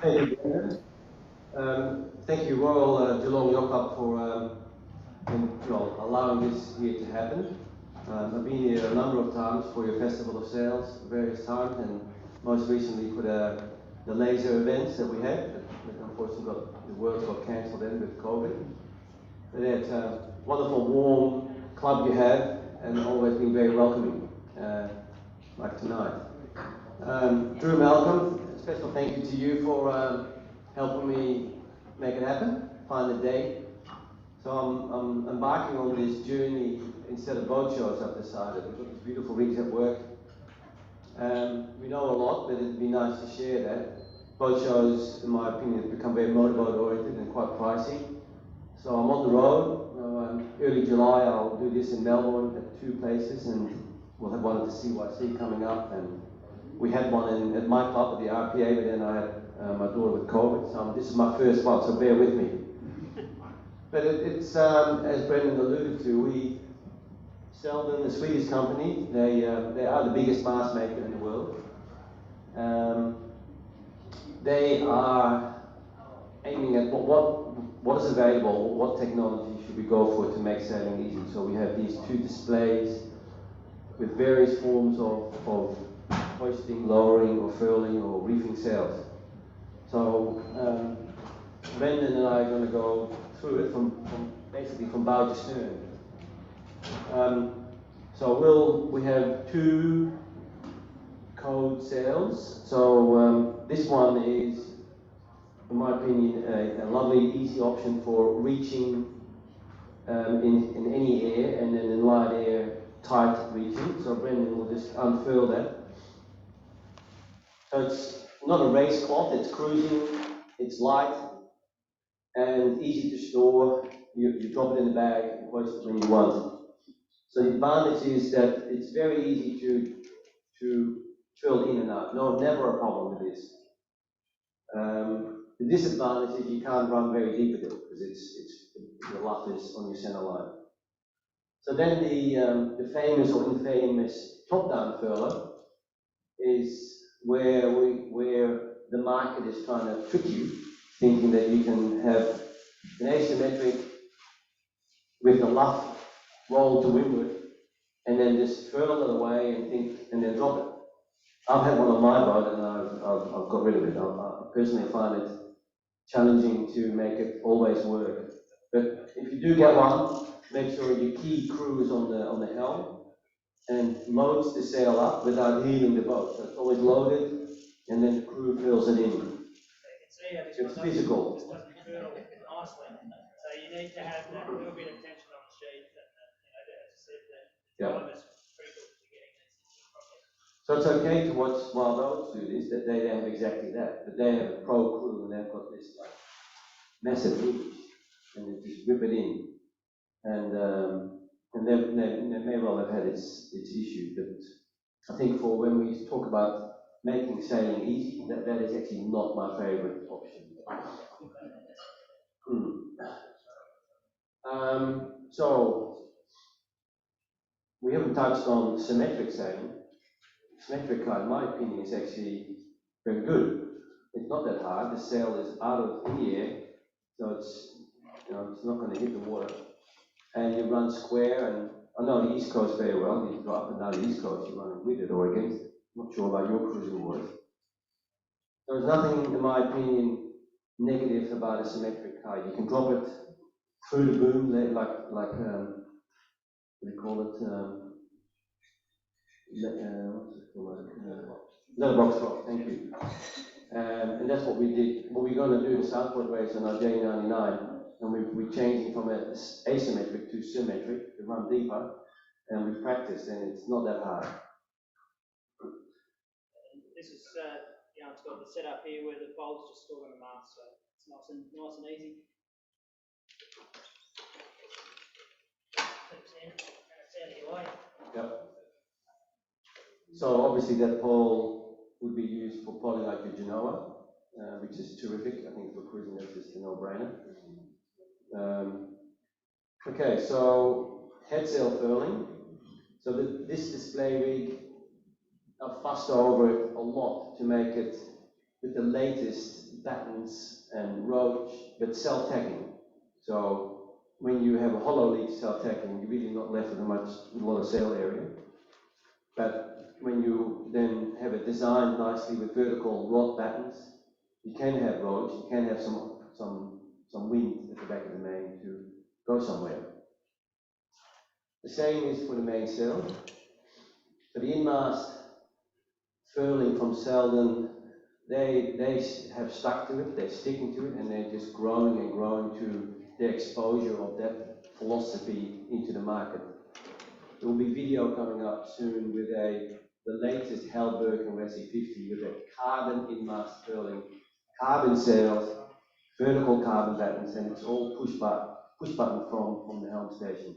Thank you, Garner. Thank you, Royal Geelong Yacht Club, for allowing this here to happen. I've been here a number of times for your Festival of Sales, various times, and most recently for the laser events that we had. That unfortunately the world got cancelled then with COVID. But it's a wonderful, warm club you have, and always been very welcoming, like tonight. Drew Malcolm, a special thank you to you for helping me make it happen, find a date. So I'm embarking on this journey instead of boat shows, I've decided. We've got these beautiful rigs at work. We know a lot, but it'd be nice to share that. Boat shows, in my opinion, have become very motorboat oriented and quite pricey. So I'm on the road. Early July, I'll do this in Melbourne at 2 places, and we'll have one at the CYC coming up. And we had one at my club at the RPA, but then I had my daughter with COVID. So this is my first one, so bear with me. But it's as Brendan alluded to, Selden, the Swedish company, they are the biggest mast maker in the world. They are aiming at what is available, what technology should we go for to make sailing easy. So we have these 2 displays with various forms of hoisting, lowering, or furling, or reefing sails. So Brendan and I are going to go through it basically from bow to stern. So we have 2 code sails. So this one is, in my opinion, a lovely, easy option for reaching in any air, and then in light air, tight reaching. So Brendan will just unfurl that. So it's not a race cloth, it's cruising, it's light, and easy to store. You drop it in the bag, you hoist it when you want. So the advantage is that it's very easy to fill in and out. No, never a problem with this. The disadvantage is you can't run very deep with it because the luff is on your center line. So then the famous or infamous top-down furler is where the market is trying to trick you, thinking that you can have an asymmetric with the luff roll to windward and then just furl it away and then drop it. I've had one on my boat and I've got rid of it. I personally find it challenging to make it always work. But if you do get one, make sure your key cruise on the helm and loads the sail up without heeling the boat. So it's always loaded, and then the crew fills it in. It's physical. Just doesn't feel nicely. So you need to have that little bit of tension on the sheet. That as I said, the drivers critical to getting these properly. So it's okay to watch wild boats do this, that they have exactly that. But they have a pro crew and they've got this like massive reach, and they just rip it in. And they may well have had its issues, but I think for when we talk about making sailing easy, that is actually not my favorite option. So we haven't touched on symmetric sailing. Symmetric kite, in my opinion, is actually very good. It's not that hard. The sail is out of in the air, so it's not going to hit the water. And you run square, and I know the East Coast very well. You go up and down the East Coast, you run with it or against it. Not sure about your cruising waters. There's nothing, in my opinion, negative about a symmetric kite. You can drop it through the boom, like what do you call it? What's it called? Letterbox drop. Thank you. And that's what we did. What we're going to do the Southport race on our J99, and we're changing from asymmetric to symmetric to run deeper, and we've practiced, and it's not that hard. This is it's got the setup here where the bolt's just stored on the mast, so it's nice and easy. Clips in and it's out of your way. Yep. So obviously that pole would be used for polling like your Genoa, which is terrific. I think for cruising that's just a no-brainer. Okay, so head sail furling. So this display rig, I've fussed over it a lot to make it with the latest battens and roach, but self-tacking. So when you have a hollow lead self-tacking, you're really not left with a lot of sail area. But when you then have it designed nicely with vertical rod battens, you can have roach, you can have some wind at the back of the main to go somewhere. The same is for the mainsail. For the inmast furling from Selden, they have stuck to it, they're sticking to it, and they're just growing and growing to the exposure of that philosophy into the market. There will be video coming up soon with the latest Halberg and Resi 50 with a carbon inmast furling, carbon sails, vertical carbon battens, and it's all push button from the helm station.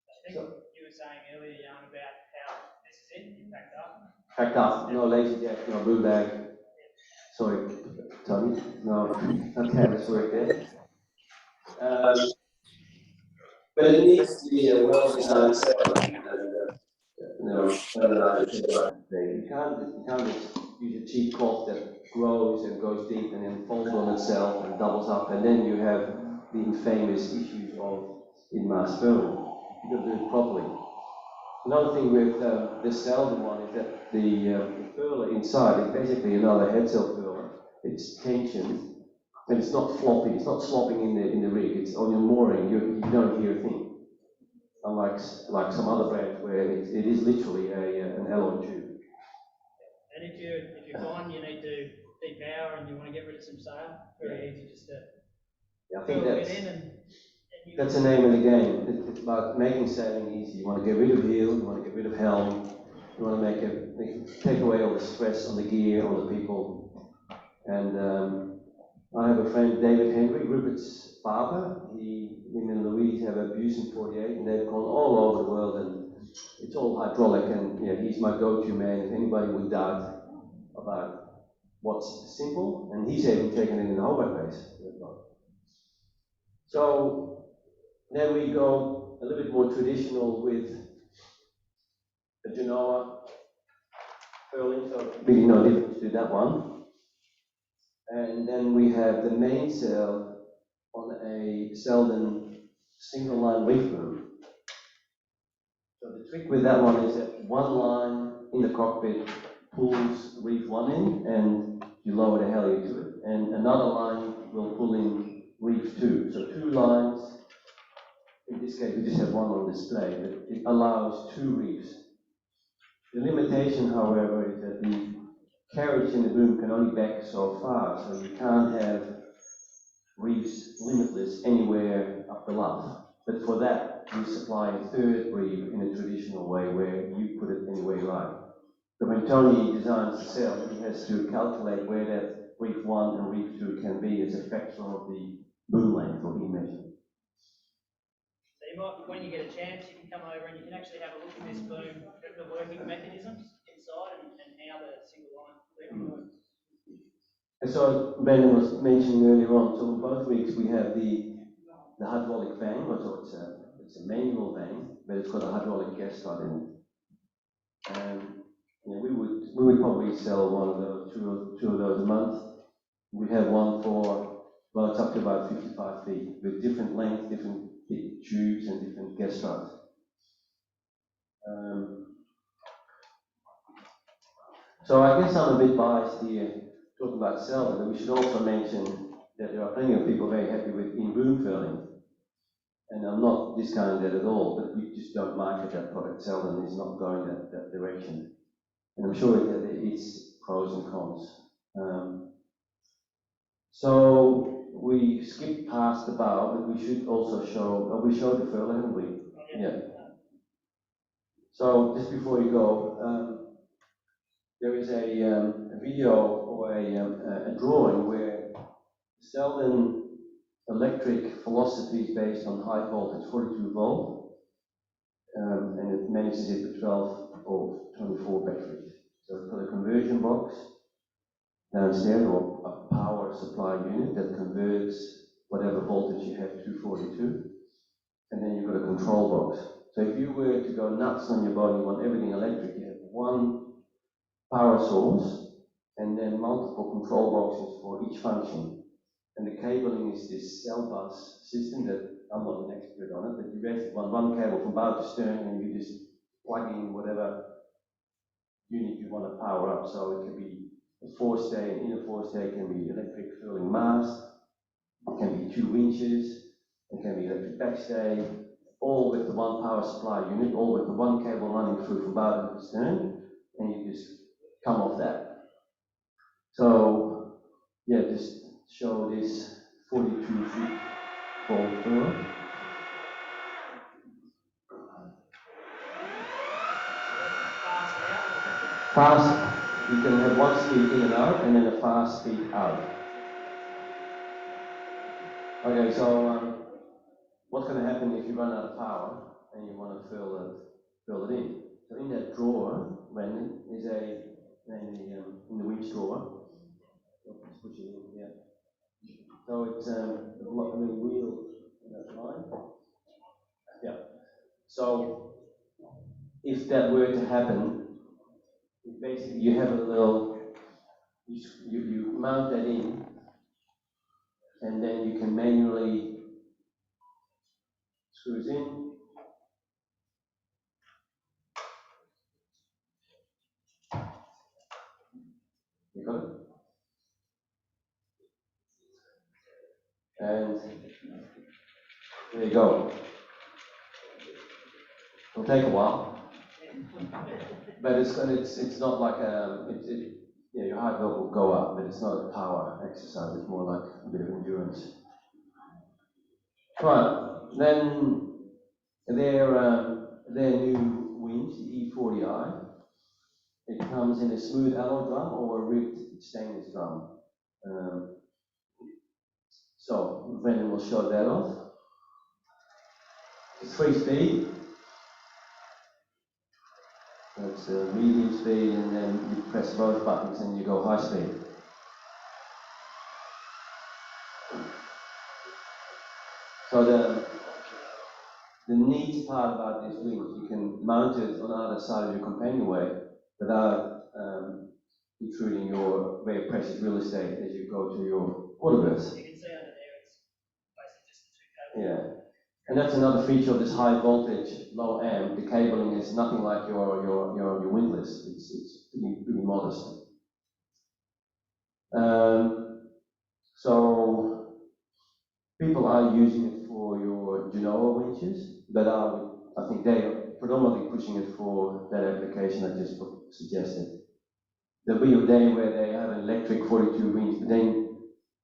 I think you were saying earlier, Jan, about how this is it, you packed up. Packed up, no lazy jack, no blue bag. Sorry, Tony. No, okay, let's work there. But it needs to be a well-designed sail. You can't just use a cheap cloth that grows and goes deep and then folds on itself and doubles up, and then you have the infamous issues of in-mast furling. You've got to do it properly. Another thing with the Selden one is that the furler inside is basically another head sail furler. It's tensioned, and it's not flopping. It's not slopping in the rig. It's on your mooring. You don't hear a thing. Unlike some other brands where it is literally an alloy tube. And if you find you need to depower and you want to get rid of some sail, very easy just to I think fill it in and that's the name of the game. It's about making sailing easy. You want to get rid of heel, you want to get rid of helm, you want to take away all the stress on the gear, on the people. And I have a friend, David Henry, Rupert's father. Him and Louise have a Busen 48, and they've gone all over the world, and it's all hydraulic. And he's my go-to man. If anybody would doubt about what's simple, and he's even taken it in the Hobart race. So then we go a little bit more traditional with the Genoa furling, so really no difference to that one. And then we have the mainsail on a Selden single line reef boom. So the trick with that one is that one line in the cockpit pulls reef 1 in and you lower the halyard to it, and another line will pull in reef 2. So 2 lines. In this case, we just have one on display, but it allows 2 reefs. The limitation, however, is that the carriage in the boom can only back so far, so you can't have reefs limitless anywhere up the luff. But for that, we supply a 3rd reef in a traditional way where you put it anywhere you like. So when Tony designs the sail, he has to calculate where that reef 1 and reef 2 can be as a factor of the boom length or E-measure. So you might, when you get a chance, you can come over and you can actually have a look at this boom, the working mechanisms inside and how the single line really works. And so Ben was mentioning earlier on, so both rigs we have the hydraulic vane, so it's a manual vane, but it's got a hydraulic gas rod in it. And we would probably sell one of those, two of those a month. We have one for, well, it's up to about 55 feet with different lengths, different tubes, and different gas rods. So I guess I'm a bit biased here talking about Selden, but we should also mention that there are plenty of people very happy with in-boom furling. And I'm not discounting that at all, but you just don't market that product. Selden is not going that direction. And I'm sure that it's pros and cons. So we skipped past the bow, but we should also show, we showed the furler, haven't we? Yeah. So just before you go, there is a video or a drawing where Selden electric philosophy is based on high voltage, 42 volt, and it manages it with 12 or 24 batteries. So it's got a conversion box downstairs, or a power supply unit that converts whatever voltage you have to 242, and then you've got a control box. So if you were to go nuts on your boat, you want everything electric, you have one power source, and then multiple control boxes for each function. And the cabling is this cell bus system that I'm not an expert on it, but you basically run one cable from bow to stern and you just plug in whatever unit you want to power up. So it can be a forestay, an inner forestay, it can be electric furling mast, it can be 2 winches, it can be electric backstay, all with the one power supply unit, all with the one cable running through from bow to stern, and you just come off that. So, yeah, just show this 42 volt furl. Fast, you can have one speed in and out, and then a fast speed out. Okay, so what's going to happen if you run out of power and you want to fill it in? So in that drawer, Brandon, is in the winch drawer. Let's push it in, yeah. So it's the wheel in that line. Yeah. So if that were to happen, basically you have a little, you mount that in, and then you can manually screws in. You got it? And there you go. It'll take a while, but it's not like your heart rate will go up, but it's not a power exercise. It's more like a bit of endurance. Right. Then their new winch, the E40i, it comes in a smooth alloy drum or a ribbed stainless drum. So Brendan will show that off. It's 3-speed. It's medium speed, and then you press both buttons and you go high speed. So the neat part about this winch, you can mount it on either side of your companionway without intruding your very precious real estate as you go to your quarterberth. You can see under there it's basically just the 2 cables. Yeah. And that's another feature of this high voltage, low amp. The cabling is nothing like your windlass. It's pretty modest. So people are using it for your Genoa winches, but I think they are predominantly pushing it for that application I just suggested. There'll be a day where they have an electric 42 winch, but then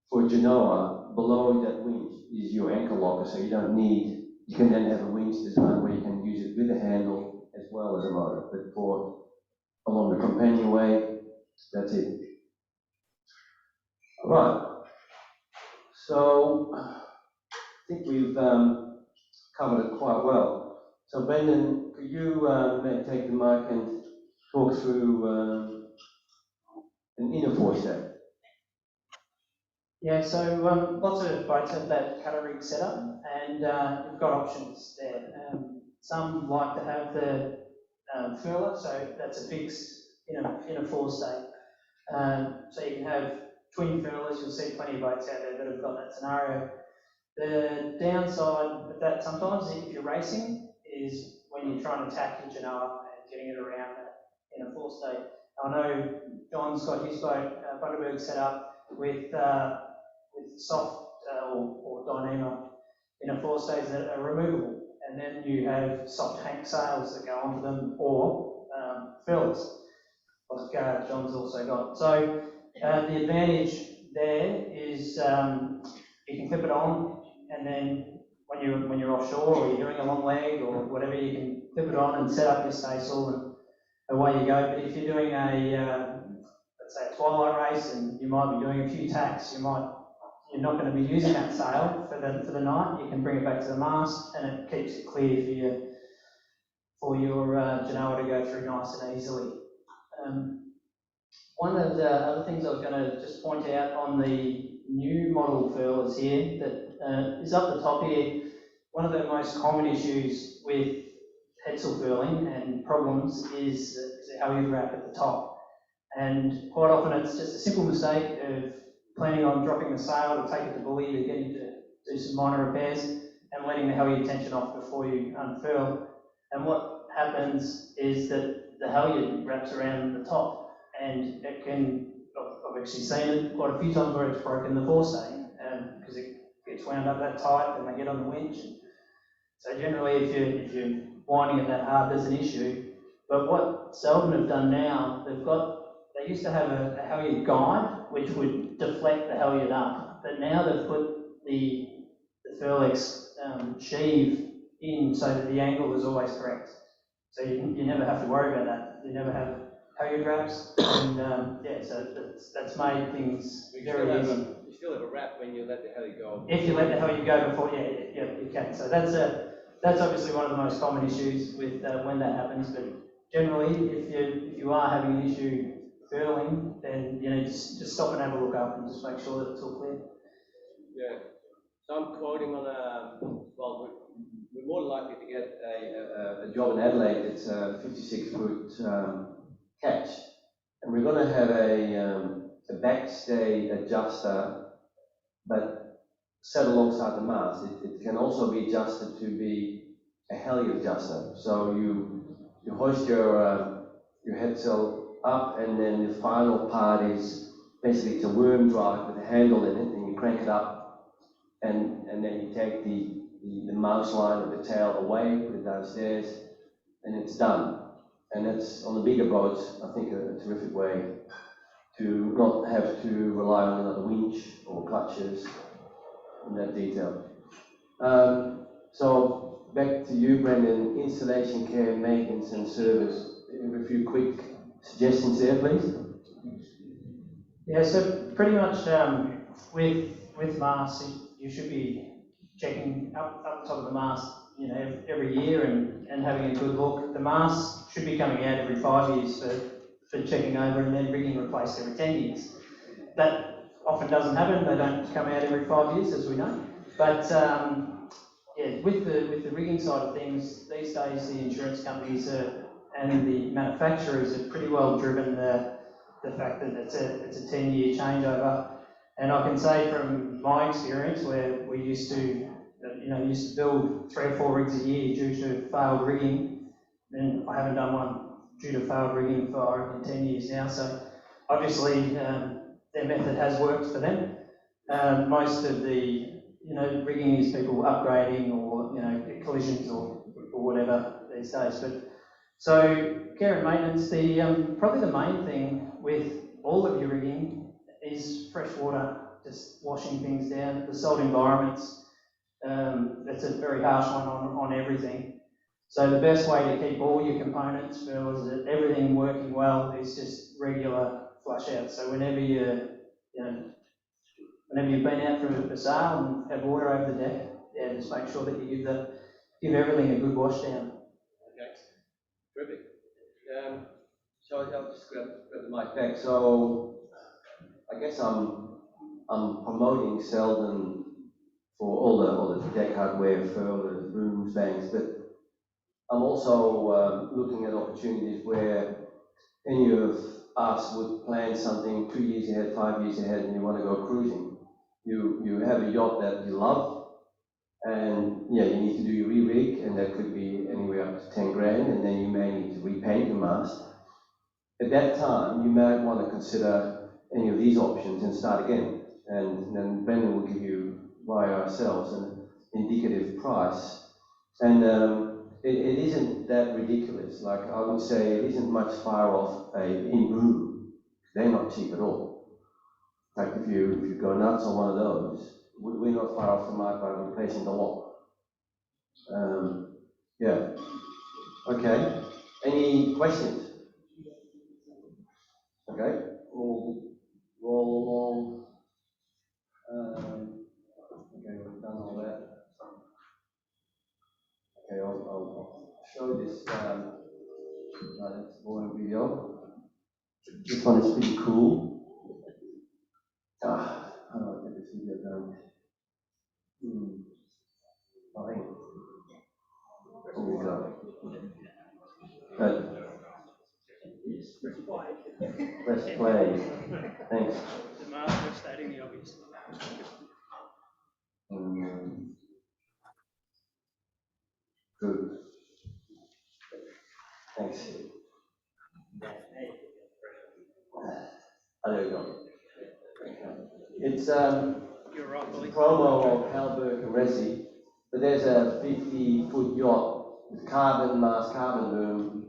for Genoa, below that winch is your anchor locker, so you don't need, you can then have a winch design where you can use it with a handle as well as a motor, but for along the companionway, that's it. Right, so I think we've covered it quite well. So Brendan, could you take the mic and talk through an inner forestay? Yeah, so lots of boats have that cutter rig setup, and you've got options there. Some like to have the furler, so that's a fixed in a forestay. So you can have twin furlers. You'll see plenty of boats out there that have got that scenario. The downside of that sometimes, if you're racing, is when you're trying to tack your Genoa and getting it around in a forestay. I know John's got his boat, Butterberg, set up with soft or Dyneema in a forestays that are removable, and then you have soft hank sails that go onto them, or furlers, like John's also got. So the advantage there is you can clip it on, and then when you're offshore or you're doing a long leg or whatever, you can clip it on and set up your staysail, and away you go. But if you're doing let's say a twilight race, and you might be doing a few tacks, you're not going to be using that sail for the night. You can bring it back to the mast, and it keeps it clear for your Genoa to go through nice and easily. One of the other things I was going to just point out on the new model furlers here that is up the top here, one of the most common issues with headsail furling and problems is the halyard wrap at the top. And quite often it's just a simple mistake of planning on dropping the sail to take it to buoy, to getting to do some minor repairs, and letting the halyard tension off before you unfurl. And what happens is that the halyard wraps around the top, and it can, I've actually seen it quite a few times where it's broken the forestay, because it gets wound up that tight and they get on the winch. So generally, if you're winding it that hard, there's an issue. But what Selden have done now, they used to have a halyard guide which would deflect the halyard up, but now they've put the Furlex sheave in so that the angle is always correct. So you never have to worry about that. You never have halyard wraps, and so that's made things very easy. You still have a wrap when you let the halyard go. If you let the halyard go before, you can. So that's obviously one of the most common issues with when that happens. But generally, if you are having an issue furling, then just stop and have a look up and just make sure that it's all clear. Yeah. So I'm quoting on we're more likely to get a job in Adelaide. It's a 56-foot catch, and we're going to have a backstay adjuster, but set alongside the mast. It can also be adjusted to be a halyard adjuster. So you hoist your headsail up, and then the final part is basically it's a worm drive with a handle in it, and you crank it up, and then you take the mouse line of the tail away, put it downstairs, and it's done. And that's, on the bigger boats, I think a terrific way to not have to rely on another winch or clutches in that detail. So back to you, Brendan. Installation, care, maintenance, and service. A few quick suggestions there, please. Yeah, so pretty much with masts, you should be checking up the top of the mast, every year and having a good look. The mast should be coming out every 5 years for checking over, and then rigging replaced every 10 years. That often doesn't happen. They don't come out every 5 years, as we know. But with the rigging side of things, these days the insurance companies and the manufacturers have pretty well driven the fact that it's a 10-year changeover. And I can say from my experience, where we used to build 3 or 4 rigs a year due to failed rigging, and I haven't done one due to failed rigging for 10 years now. So obviously their method has worked for them. Most of the rigging is people upgrading or collisions or whatever these days. But so care and maintenance, probably the main thing with all of your rigging is fresh water, just washing things down. The salt environments, that's a very harsh one on everything. So the best way to keep all your components, everything working well, is just regular flush out. So whenever you've been out for a sail and have water over the deck, just make sure that you give everything a good wash down. Okay, terrific. So I'll just grab the mic back. So I guess I'm promoting Selden for all the deck hardware, furlers, booms, banks, but I'm also looking at opportunities where any of us would plan something 2 years ahead, 5 years ahead, and you want to go cruising. You have a yacht that you love, and you need to do your re-rig, and that could be anywhere up to 10 grand, and then you may need to repaint the mast. At that time, you might want to consider any of these options and start again. And then Brendan will give you, via ourselves, an indicative price. And it isn't that ridiculous. Like I would say, it isn't much far off in boom. They're not cheap at all. In fact, if you go nuts on one of those, we're not far off the mark by replacing the lock. Yeah. Okay. Any questions? Okay. We'll roll along. Okay, we've done all that. Okay, I'll show this. That's a boring video. This one is pretty cool. How do I get this video done? Fine. Here we go. Good. Press play. Thanks. The master stating the obvious. Good. Thanks. Oh, there we go. It's You're right, a promo of Halberg and Resi, but there's a 50-foot yacht with carbon mast, carbon boom,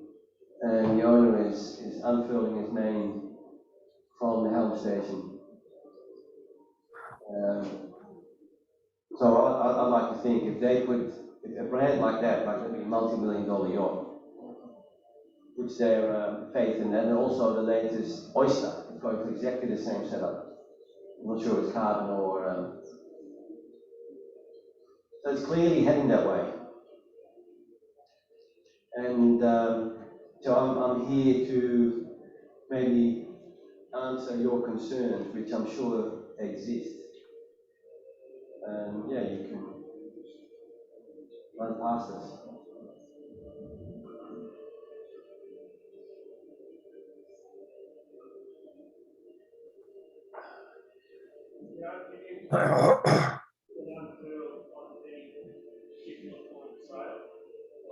and the owner is unfurling his main from the helm station. So I'd like to think if they put a brand like that, like maybe a multi-million-dollar yacht, which they're faith in, and also the latest Oyster is going for exactly the same setup. I'm not sure it's carbon or so it's clearly heading that way. And so I'm here to maybe answer your concerns, which I'm sure exist. And yeah, you can run past us.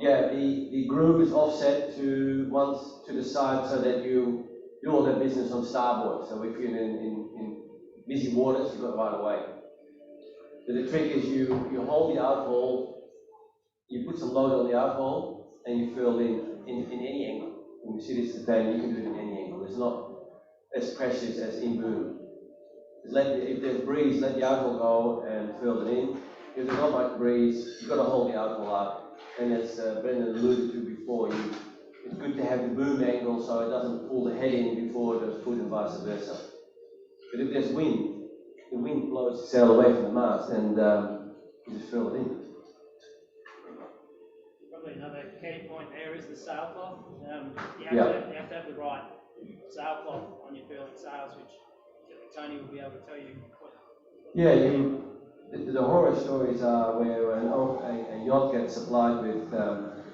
Yeah, the groove is offset to once to the side so that you do all that business on starboard. So if you're in busy waters, you've got right away. But the trick is you hold the outhole, you put some load on the outhole, and you fill in any angle. When you see this today, you can do it in any angle. It's not as precious as in boom. If there's breeze, let the outhole go and fill it in. If there's not much breeze, you've got to hold the outhole up. And as Brendan alluded to before, it's good to have the boom angle so it doesn't pull the head in before it goes foot and vice versa. But if there's wind, the wind blows the sail away from the mast and you just fill it in. Probably another key point there is the sail cloth. You have to have the right sail cloth on your furling sails, which Tony will be able to tell you. Yeah, the horror stories are where a yacht gets supplied with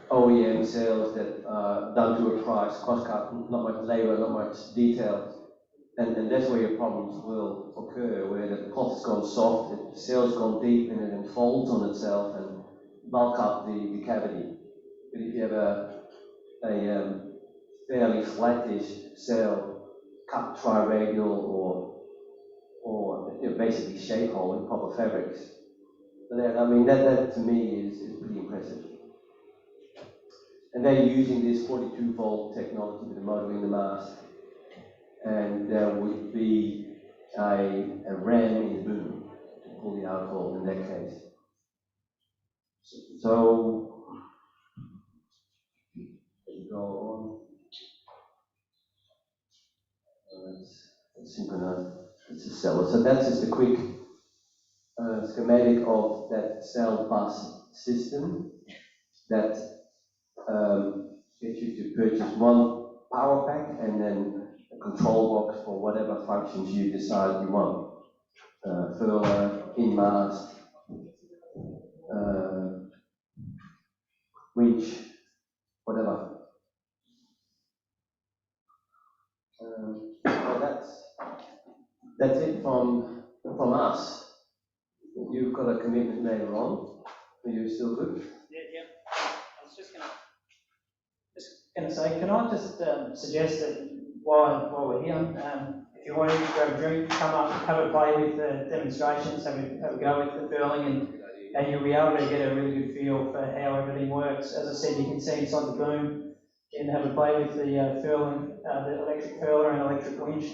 OEM sails that are done to a price, cost cut, not much labor, not much detail, and that's where your problems will occur, where the cloth's gone soft, the sail's gone deep, and it then folds on itself and bulk up the cavity. But if you have a fairly flattish sail, cut tri-radial or basically shape hole in proper fabrics. So that to me is pretty impressive. And they're using this 42-volt technology with the motor in the mast, and there would be a ram in the boom to pull the outhole in that case. So go on. Let's synchronize. It's a cell. So that's just a quick schematic of that cell bus system that gets you to purchase one power pack and then a control box for whatever functions you decide you want. Furler, in-mast, winch, whatever. So that's it from us. You've got a commitment later on. Are you still good? Yeah. I was just going to say, can I just suggest that while we're here, if you want to grab a drink, come up, have a play with the demonstrations, have a go with the furling, and you'll be able to get a really good feel for how everything works. As I said, you can see inside the boom. You can have a play with the furling, the electric furler and electric winch.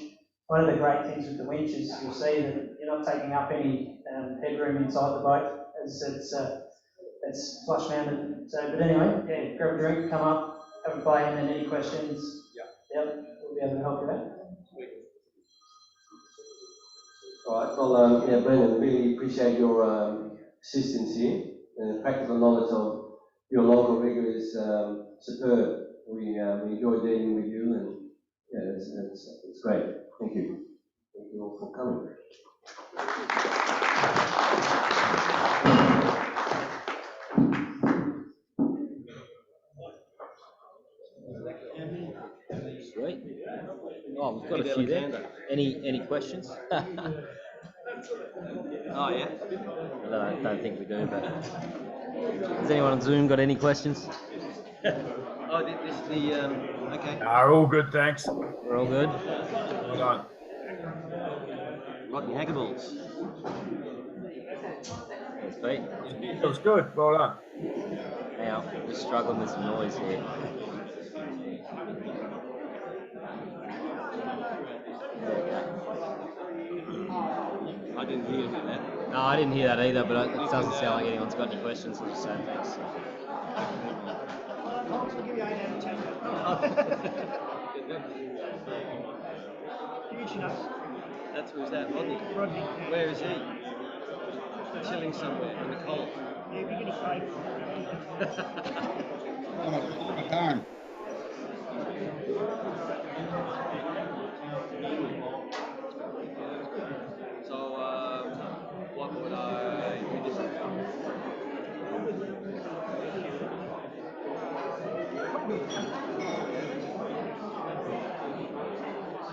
One of the great things with the winch is you'll see that you're not taking up any headroom inside the boat, as it's flush mounted. So, but anyway, yeah, grab a drink, come up, have a play, and then any questions, we'll be able to help you out. All right. Well, Brendan, really appreciate your assistance here. The practical knowledge of your local rigger is superb. We enjoy dealing with you, and yeah, it's great. Thank you. Thank you all for coming. Great. Any questions? Oh yeah. I don't think we do, but has anyone on Zoom got any questions? Oh, this is the okay. All good, thanks. We're all good. Well done. Rotten haggables. Sweet. It was good. Well done. Hang on, just struggling with some noise here. There we go. I didn't hear that. No, I didn't hear that either, but it doesn't sound like anyone's got any questions. I'm just saying thanks. That's who's that, Rodney? Rodney. Where is he? Chilling somewhere in the cold. Yeah, we're getting paid. I'm at home. So, what would I do different?